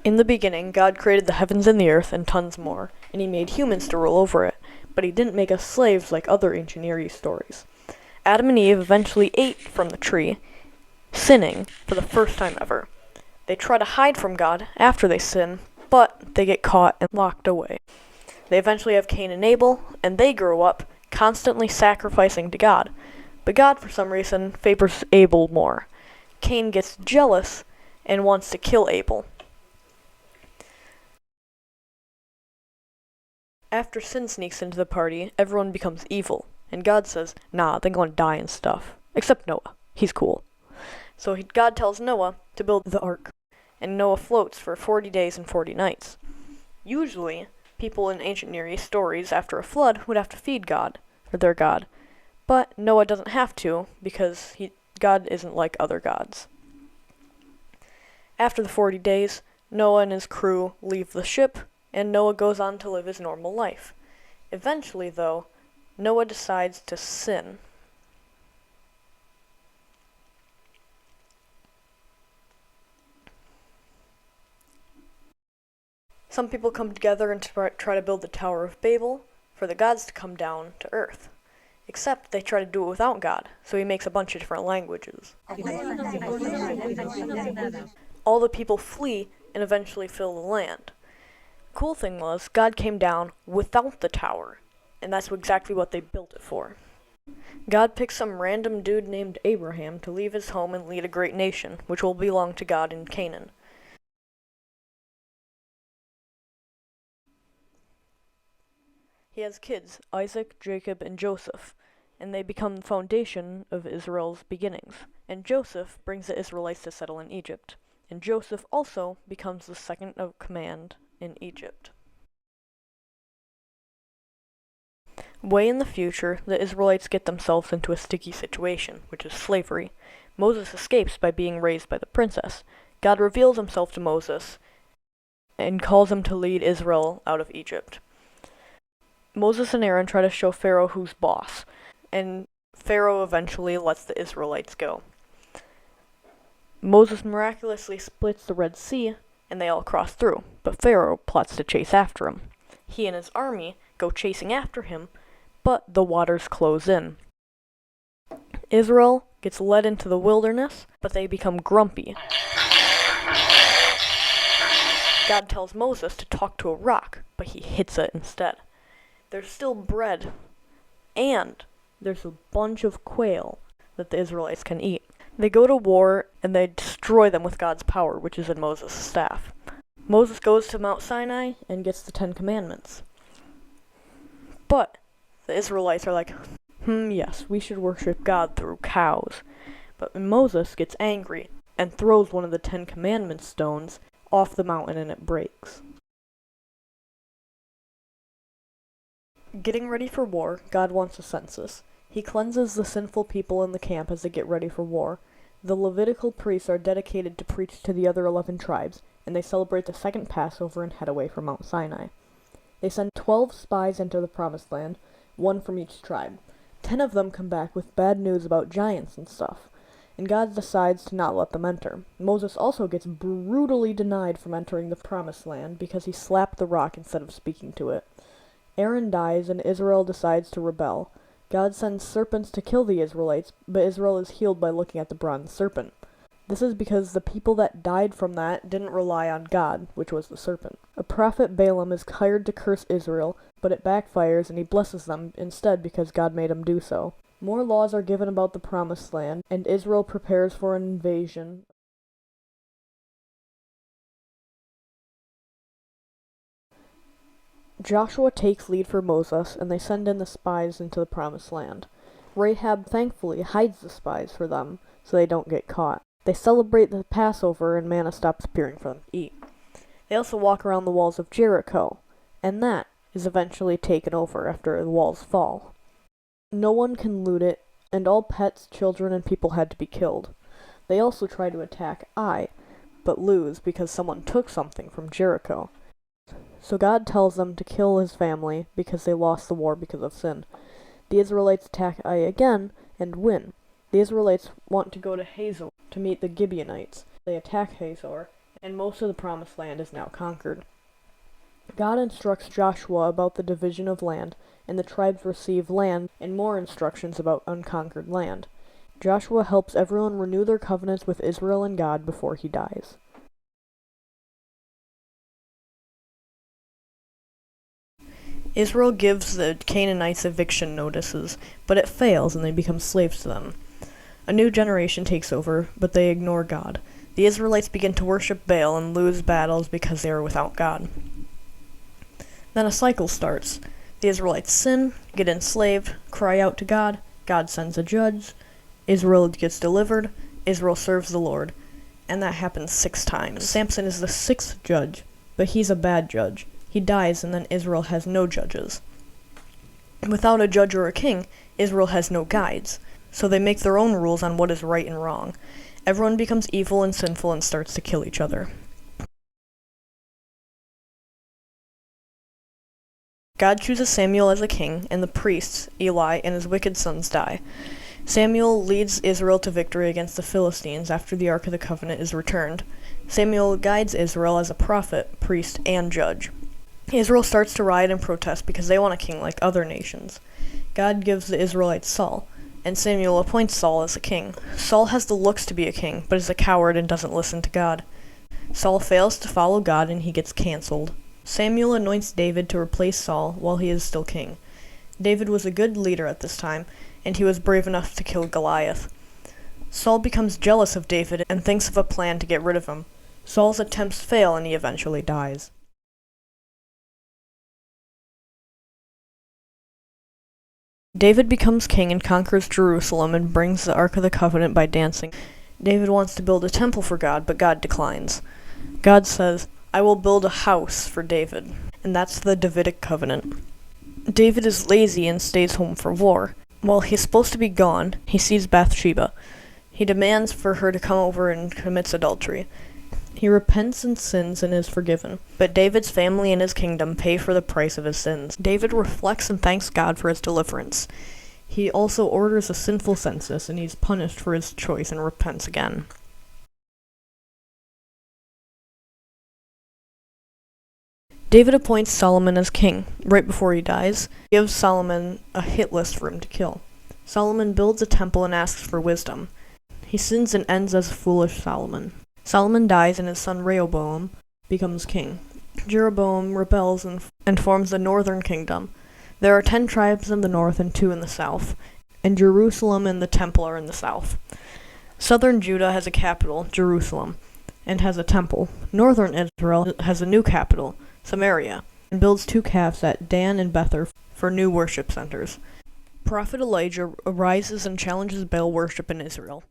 In the beginning, God created the heavens and the earth and tons more, and he made humans to rule over it, but he didn't make us slaves like other ancient Near East stories. Adam and Eve eventually ate from the tree, sinning for the first time ever. They try to hide from God after they sin, but they get caught and locked away. They eventually have Cain and Abel, and they grow up constantly sacrificing to God. But God, for some reason, favors Abel more. Cain gets jealous and wants to kill Abel. After sin sneaks into the party, everyone becomes evil, and God says, nah, they're gonna die and stuff. Except Noah. He's cool. So God tells Noah to build the ark, and Noah floats for 40 days and 40 nights. Usually, people in ancient Near East stories after a flood would have to feed God, or their God. But Noah doesn't have to, because God isn't like other gods. After the 40 days, Noah and his crew leave the ship, and Noah goes on to live his normal life. Eventually, though, Noah decides to sin. Some people come together and try to build the Tower of Babel for the gods to come down to Earth. Except they try to do it without God, so he makes a bunch of different languages. All the people flee and eventually fill the land. Cool thing was, God came down without the tower, and that's exactly what they built it for. God picked some random dude named Abraham to leave his home and lead a great nation, which will belong to God in Canaan. He has kids, Isaac, Jacob, and Joseph, and they become the foundation of Israel's beginnings. And Joseph brings the Israelites to settle in Egypt. And Joseph also becomes the second of command in Egypt. Way in the future, the Israelites get themselves into a sticky situation, which is slavery. Moses escapes by being raised by the princess. God reveals himself to Moses and calls him to lead Israel out of Egypt. Moses and Aaron try to show Pharaoh who's boss, and Pharaoh eventually lets the Israelites go. Moses miraculously splits the Red Sea, and they all cross through, but Pharaoh plots to chase after him. He and his army go chasing after him, but the waters close in. Israel gets led into the wilderness, but they become grumpy. God tells Moses to talk to a rock, but he hits it instead. There's still bread, and there's a bunch of quail that the Israelites can eat. They go to war, and they destroy them with God's power, which is in Moses' staff. Moses goes to Mount Sinai and gets the 10 Commandments. But the Israelites are like, yes, we should worship God through cows. But Moses gets angry and throws one of the 10 Commandments stones off the mountain and it breaks. Getting ready for war, God wants a census. He cleanses the sinful people in the camp as they get ready for war. The Levitical priests are dedicated to preach to the other 11 tribes, and they celebrate the second Passover and head away from Mount Sinai. They send 12 spies into the Promised Land, 1 from each tribe. 10 of them come back with bad news about giants and stuff, and God decides to not let them enter. Moses also gets brutally denied from entering the Promised Land because he slapped the rock instead of speaking to it. Aaron dies, and Israel decides to rebel. God sends serpents to kill the Israelites, but Israel is healed by looking at the bronze serpent. This is because the people that died from that didn't rely on God, which was the serpent. A prophet Balaam is hired to curse Israel, but it backfires and he blesses them instead because God made him do so. More laws are given about the Promised Land, and Israel prepares for an invasion. Joshua takes lead for Moses, and they send in the spies into the Promised Land. Rahab thankfully hides the spies for them, so they don't get caught. They celebrate the Passover, and manna stops appearing for them to eat. They also walk around the walls of Jericho, and that is eventually taken over after the walls fall. No one can loot it, and all pets, children, and people had to be killed. They also try to attack Ai, but lose because someone took something from Jericho. So God tells them to kill his family because they lost the war because of sin. The Israelites attack Ai again and win. The Israelites want to go to Hazor to meet the Gibeonites. They attack Hazor, and most of the promised land is now conquered. God instructs Joshua about the division of land, and the tribes receive land and more instructions about unconquered land. Joshua helps everyone renew their covenants with Israel and God before he dies. Israel gives the Canaanites eviction notices, but it fails and they become slaves to them. A new generation takes over, but they ignore God. The Israelites begin to worship Baal and lose battles because they are without God. Then a cycle starts. The Israelites sin, get enslaved, cry out to God, God sends a judge, Israel gets delivered, Israel serves the Lord. And that happens 6 times. Samson is the 6th judge, but he's a bad judge. He dies, and then Israel has no judges. Without a judge or a king, Israel has no guides, so they make their own rules on what is right and wrong. Everyone becomes evil and sinful and starts to kill each other. God chooses Samuel as a king, and the priests, Eli, and his wicked sons die. Samuel leads Israel to victory against the Philistines after the Ark of the Covenant is returned. Samuel guides Israel as a prophet, priest, and judge. Israel starts to riot and protest because they want a king like other nations. God gives the Israelites Saul, and Samuel appoints Saul as a king. Saul has the looks to be a king, but is a coward and doesn't listen to God. Saul fails to follow God and he gets cancelled. Samuel anoints David to replace Saul while he is still king. David was a good leader at this time, and he was brave enough to kill Goliath. Saul becomes jealous of David and thinks of a plan to get rid of him. Saul's attempts fail and he eventually dies. David becomes king and conquers Jerusalem and brings the Ark of the Covenant by dancing. David wants to build a temple for God, but God declines. God says, "I will build a house for David," and that's the Davidic covenant. David is lazy and stays home for war. While he's supposed to be gone, he sees Bathsheba. He demands for her to come over and commits adultery. He repents and sins and is forgiven. But David's family and his kingdom pay for the price of his sins. David reflects and thanks God for his deliverance. He also orders a sinful census, and he's punished for his choice and repents again. David appoints Solomon as king. Right before he dies, he gives Solomon a hit list for him to kill. Solomon builds a temple and asks for wisdom. He sins and ends as a foolish Solomon. Solomon dies and his son Rehoboam becomes king. Jeroboam rebels and forms the northern kingdom. There are 10 tribes in the north and 2 in the south, and Jerusalem and the temple are in the south. Southern Judah has a capital, Jerusalem, and has a temple. Northern Israel has a new capital, Samaria, and builds 2 calves at Dan and Bether for new worship centers. Prophet Elijah arises and challenges Baal worship in Israel.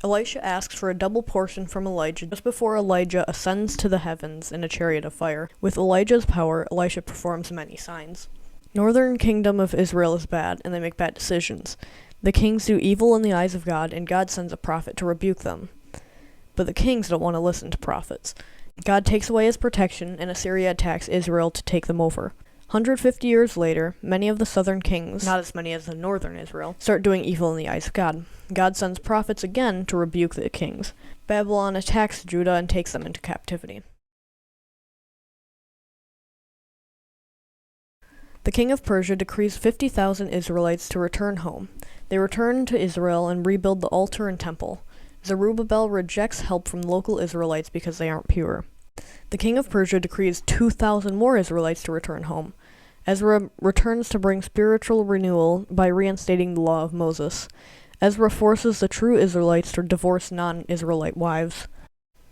Elisha asks for a double portion from Elijah just before Elijah ascends to the heavens in a chariot of fire. With Elijah's power, Elisha performs many signs. Northern kingdom of Israel is bad, and they make bad decisions. The kings do evil in the eyes of God, and God sends a prophet to rebuke them. But the kings don't want to listen to prophets. God takes away his protection, and Assyria attacks Israel to take them over. 150 years later, many of the southern kings, not as many as the northern Israel, start doing evil in the eyes of God. God sends prophets again to rebuke the kings. Babylon attacks Judah and takes them into captivity. The king of Persia decrees 50,000 Israelites to return home. They return to Israel and rebuild the altar and temple. Zerubbabel rejects help from local Israelites because they aren't pure. The king of Persia decrees 2,000 more Israelites to return home. Ezra returns to bring spiritual renewal by reinstating the law of Moses. Ezra forces the true Israelites to divorce non-Israelite wives.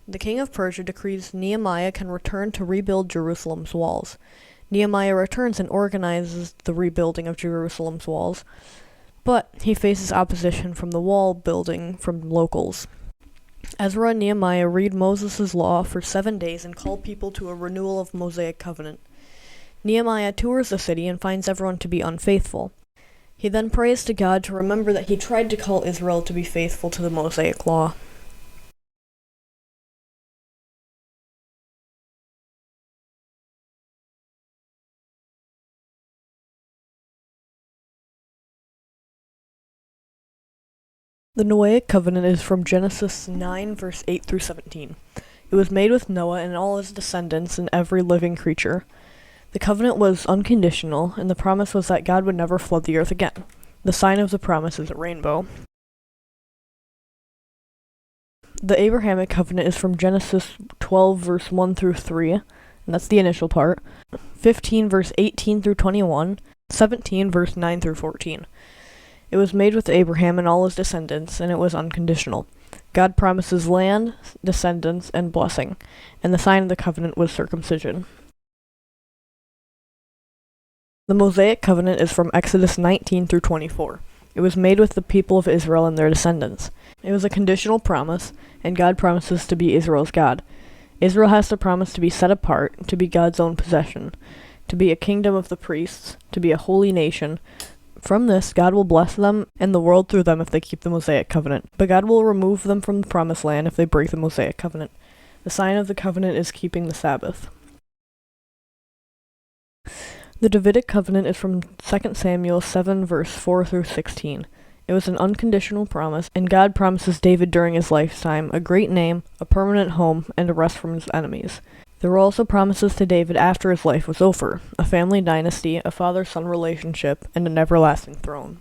The king of Persia decrees Nehemiah can return to rebuild Jerusalem's walls. Nehemiah returns and organizes the rebuilding of Jerusalem's walls, but he faces opposition from the wall building from locals. Ezra and Nehemiah read Moses' law for 7 days and call people to a renewal of Mosaic covenant. Nehemiah tours the city and finds everyone to be unfaithful. He then prays to God to remember that he tried to call Israel to be faithful to the Mosaic law. The Noahic covenant is from Genesis 9, verse 8 through 17. It was made with Noah and all his descendants and every living creature. The covenant was unconditional, and the promise was that God would never flood the earth again. The sign of the promise is a rainbow. The Abrahamic covenant is from Genesis 12, verse 1 through 3, and that's the initial part, 15, verse 18 through 21, 17, verse 9 through 14. It was made with Abraham and all his descendants, and it was unconditional. God promises land, descendants, and blessing, and the sign of the covenant was circumcision. The Mosaic covenant is from Exodus 19 through 24. It was made with the people of Israel and their descendants. It was a conditional promise, and God promises to be Israel's God. Israel has to promise to be set apart, to be God's own possession, to be a kingdom of the priests, to be a holy nation. From this, God will bless them and the world through them if they keep the Mosaic covenant, but God will remove them from the promised land if they break the Mosaic covenant. The sign of the covenant is keeping the Sabbath. The Davidic covenant is from 2 Samuel 7, verse 4 through 16. It was an unconditional promise, and God promises David during his lifetime a great name, a permanent home, and a rest from his enemies. There were also promises to David after his life was over, a family dynasty, a father-son relationship, and an everlasting throne.